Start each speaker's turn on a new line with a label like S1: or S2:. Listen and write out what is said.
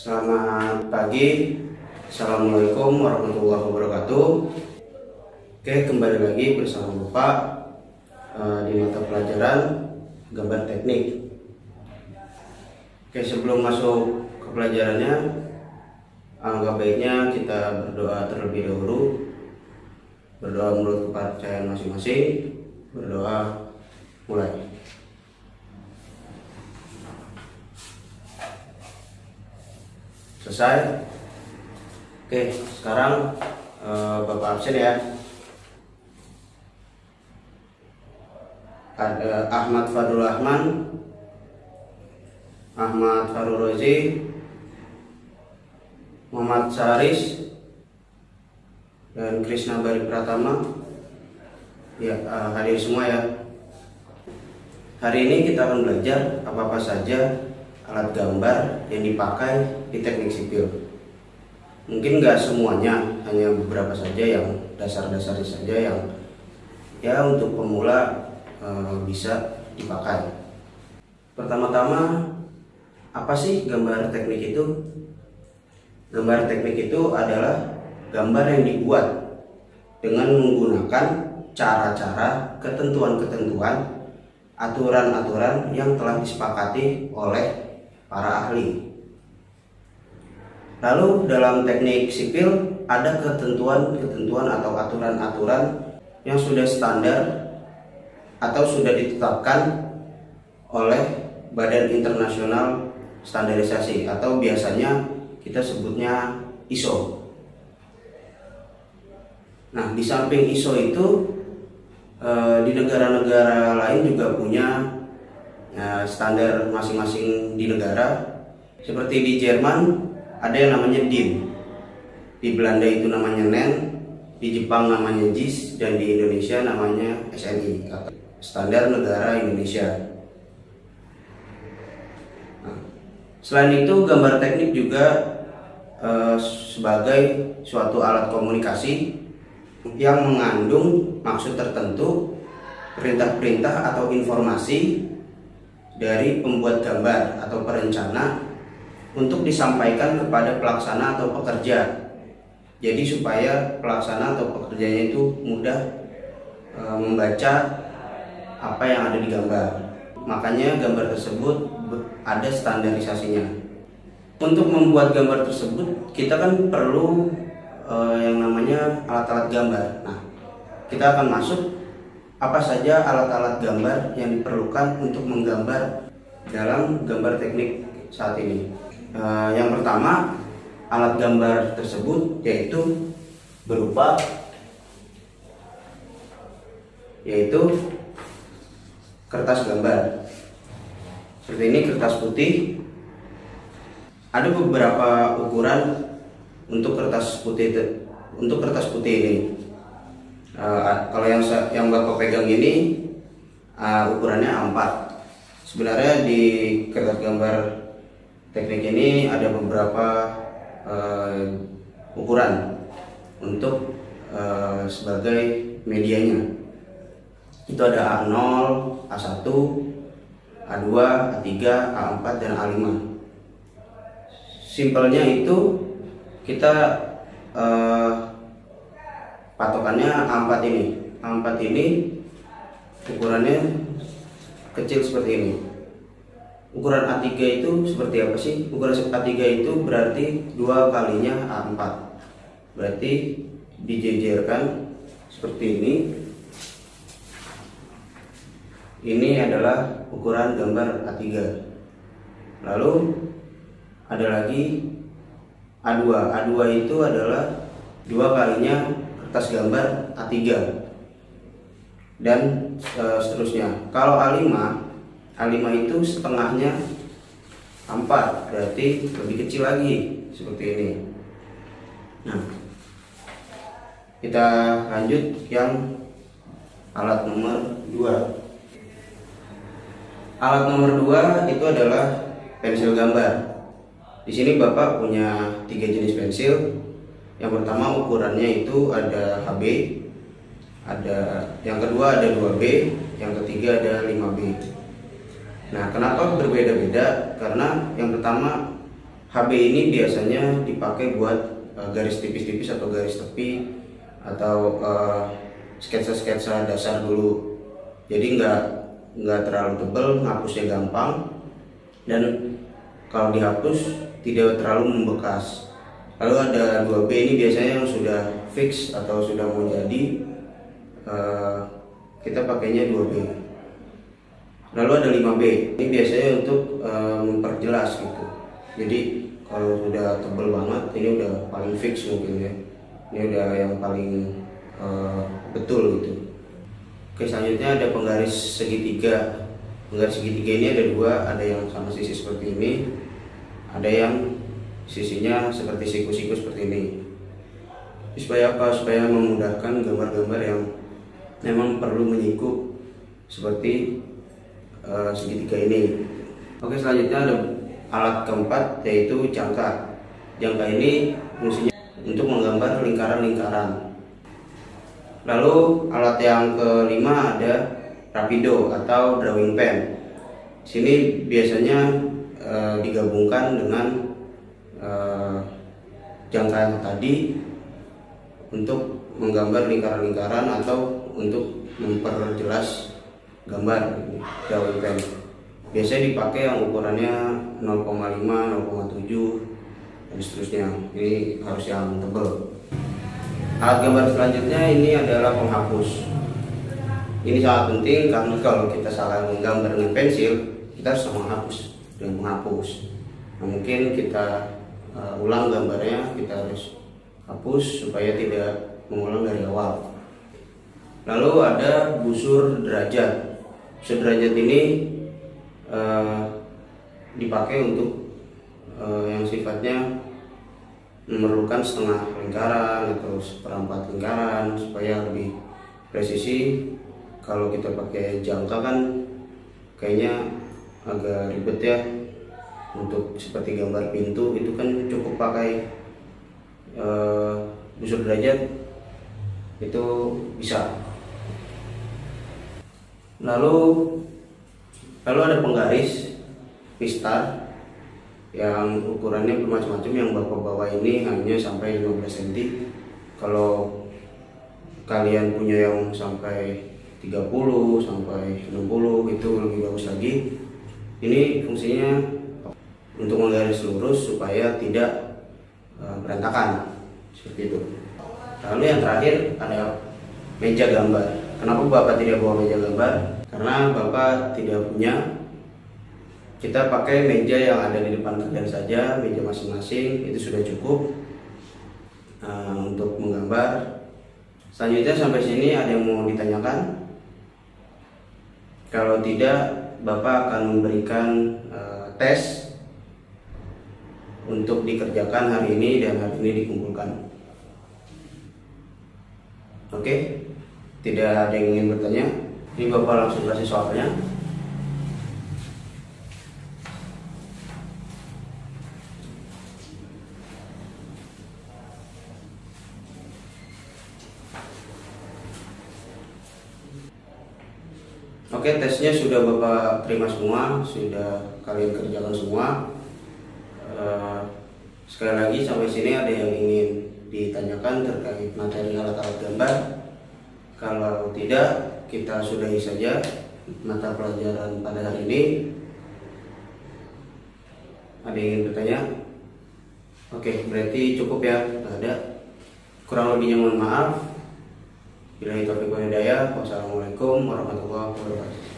S1: Selamat pagi, Assalamualaikum warahmatullahi wabarakatuh. Oke, kembali lagi bersama Bapak di mata pelajaran gambar teknik. Oke, sebelum masuk ke pelajarannya, alangkah baiknya kita berdoa terlebih dahulu. Berdoa menurut kepercayaan masing-masing. Berdoa mulai. Selesai. Oke, sekarang Bapak absen ya. Ada Ahmad Fadul Rahman, Ahmad Farul Rozi, Muhammad Saris, dan Krishna Bari Pratama. Ya, hadir semua ya. Hari ini kita akan belajar apa-apa saja alat gambar yang dipakai di teknik sipil. Mungkin nggak semuanya, hanya beberapa saja yang dasar-dasar saja yang ya untuk pemula bisa dipakai. Pertama-tama, apa sih gambar teknik itu? Gambar teknik itu adalah gambar yang dibuat dengan menggunakan cara-cara, ketentuan-ketentuan, aturan-aturan yang telah disepakati oleh para ahli. Lalu dalam teknik sipil ada ketentuan-ketentuan atau aturan-aturan yang sudah standar atau sudah ditetapkan oleh Badan Internasional Standarisasi atau biasanya kita sebutnya ISO. Nah, di samping ISO itu di negara-negara lain juga punya standar masing-masing di negara. Seperti di Jerman ada yang namanya DIN, di Belanda itu namanya NEN, di Jepang namanya JIS, dan di Indonesia namanya SNI atau Standar Negara Indonesia. Nah, selain itu gambar teknik juga sebagai suatu alat komunikasi yang mengandung maksud tertentu, perintah-perintah atau informasi dari pembuat gambar atau perencana untuk disampaikan kepada pelaksana atau pekerja. Jadi supaya pelaksana atau pekerjanya itu mudah membaca apa yang ada di gambar. Makanya gambar tersebut ada standarisasinya. Untuk membuat gambar tersebut kita kan perlu yang namanya alat-alat gambar. Nah, kita akan masuk apa saja alat-alat gambar yang diperlukan untuk menggambar dalam gambar teknik saat ini. Yang pertama, alat gambar tersebut yaitu berupa kertas gambar. Seperti ini, kertas putih. Ada beberapa ukuran untuk kertas putih ini. Kalau yang Bapak pegang ini ukurannya A4. Sebenarnya di kertas gambar teknik ini ada beberapa ukuran untuk sebagai medianya. Itu ada A0, A1, A2, A3, A4, dan A5. Simpelnya itu kita patokannya A4 ini. A4 ini ukurannya kecil seperti ini. Ukuran A3 itu seperti apa sih? Ukuran A3 itu berarti 2 kalinya A4. Berarti dijejerkan seperti ini. Ini adalah ukuran gambar A3. Lalu ada lagi A2. A2 itu adalah 2 kalinya kertas gambar A3 dan seterusnya. Kalau A5 itu setengahnya A4, berarti lebih kecil lagi seperti ini. Nah, kita lanjut yang alat nomor 2. Alat nomor 2 itu adalah pensil gambar. Di sini Bapak punya 3 jenis pensil. Yang pertama ukurannya itu ada HB, yang kedua ada 2B, yang ketiga ada 5B. Nah, kenapa berbeda-beda? Karena yang pertama HB ini biasanya dipakai buat garis tipis-tipis atau garis tepi atau sketsa-sketsa dasar dulu. Jadi nggak terlalu tebal, ngapusnya gampang, dan kalau dihapus tidak terlalu membekas. Lalu ada 2B ini biasanya yang sudah fix atau sudah mau jadi, kita pakainya 2B. Lalu ada 5B, ini biasanya untuk memperjelas gitu. Jadi kalau sudah tebal banget, ini udah paling fix mungkin ya. Ini udah yang paling betul gitu. Oke, selanjutnya ada penggaris segitiga. Penggaris segitiga ini ada 2, ada yang sama sisi seperti ini, ada yang sisinya seperti siku-siku seperti ini. Supaya apa? Supaya memudahkan gambar-gambar yang memang perlu menyikup seperti segitiga ini. Oke, selanjutnya ada alat keempat, yaitu jangka. Jangka ini fungsinya untuk menggambar lingkaran-lingkaran. Lalu alat yang kelima ada rapido atau drawing pen. Sini biasanya digabungkan dengan jangka yang tadi untuk menggambar lingkaran-lingkaran atau untuk memperjelas gambar. Drawing pen biasanya dipakai yang ukurannya 0,5, 0,7 dan seterusnya. Ini harus yang tebal. Alat gambar selanjutnya ini adalah penghapus. Ini sangat penting karena kalau kita salah menggambar dengan pensil, kita harus menghapus dengan penghapus. Nah, mungkin kita ulang gambarnya, kita harus hapus supaya tidak mengulang dari awal. Lalu ada busur derajat. Busur derajat ini dipakai untuk yang sifatnya memerlukan setengah lingkaran atau seperempat lingkaran supaya lebih presisi. Kalau kita pakai jangka kan kayaknya agak ribet ya. Untuk seperti gambar pintu itu kan cukup pakai busur derajat, itu bisa. Lalu ada penggaris pistar yang ukurannya bermacam-macam. Yang bapak bawa ini hanya sampai 15 cm. Kalau kalian punya yang sampai 30 sampai 60 itu lebih bagus lagi. Ini fungsinya untuk menggaris lurus supaya tidak berantakan seperti itu. Lalu yang terakhir ada meja gambar. Kenapa bapak tidak bawa meja gambar? Karena bapak tidak punya. Kita pakai meja yang ada di depan kalian saja, meja masing-masing, itu sudah cukup untuk menggambar. Selanjutnya sampai sini ada yang mau ditanyakan? Kalau tidak, bapak akan memberikan tes untuk dikerjakan hari ini dan hari ini dikumpulkan. Oke, tidak ada yang ingin bertanya? Ini bapak langsung kasih soalnya. Oke, tesnya sudah bapak terima semua, sudah kalian kerjakan semua. Sekali lagi sampai sini ada yang ingin ditanyakan terkait materi alat-alat gambar? Kalau tidak, kita sudahi saja mata pelajaran pada hari ini. Ada yang ingin bertanya? Oke, berarti cukup ya, nggak ada. Kurang lebihnya mohon maaf. Billahi taufiq wal hidayah. Wassalamualaikum warahmatullahi wabarakatuh.